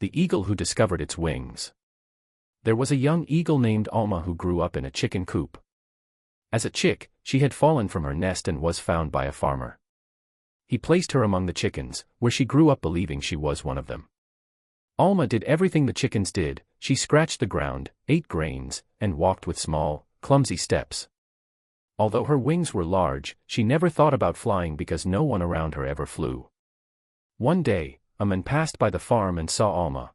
The eagle who discovered its wings. There was a young eagle named Alma who grew up in a chicken coop. As a chick, she had fallen from her nest and was found by a farmer. He placed her among the chickens, where she grew up believing she was one of them. Alma did everything the chickens did. She scratched the ground, ate grains, and walked with small, clumsy steps. Although her wings were large, she never thought about flying because no one around her ever flew. One day, a man passed by the farm and saw Alma.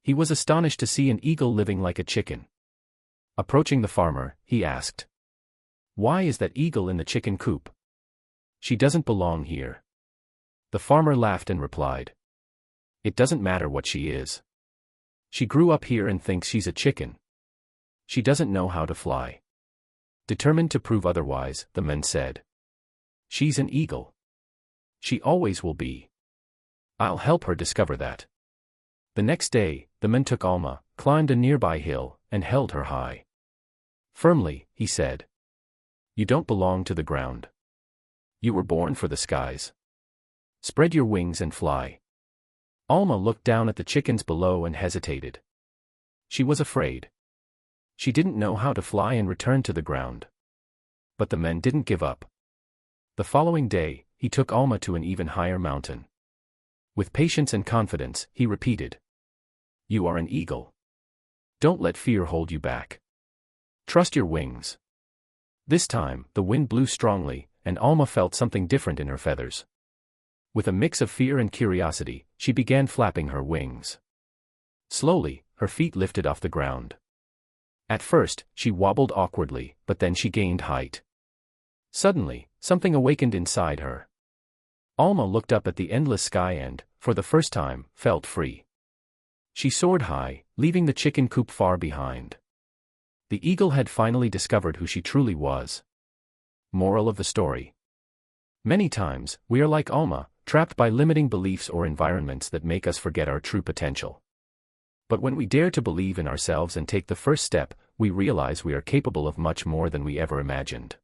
He was astonished to see an eagle living like a chicken. Approaching the farmer, he asked, "Why is that eagle in the chicken coop? She doesn't belong here." The farmer laughed and replied, "It doesn't matter what she is. She grew up here and thinks she's a chicken. She doesn't know how to fly." Determined to prove otherwise, the man said, "She's an eagle. She always will be. I'll help her discover that." The next day, the man took Alma, climbed a nearby hill, and held her high. Firmly, he said, "You don't belong to the ground. You were born for the skies. Spread your wings and fly." Alma looked down at the chickens below and hesitated. She was afraid. She didn't know how to fly and returned to the ground. But the man didn't give up. The following day, he took Alma to an even higher mountain. With patience and confidence, he repeated, "You are an eagle. Don't let fear hold you back. Trust your wings." This time, the wind blew strongly, and Alma felt something different in her feathers. With a mix of fear and curiosity, she began flapping her wings. Slowly, her feet lifted off the ground. At first, she wobbled awkwardly, but then she gained height. Suddenly, something awakened inside her. Alma looked up at the endless sky and, for the first time, felt free. She soared high, leaving the chicken coop far behind. The eagle had finally discovered who she truly was. Moral of the story. Many times, we are like Alma, trapped by limiting beliefs or environments that make us forget our true potential. But when we dare to believe in ourselves and take the first step, we realize we are capable of much more than we ever imagined.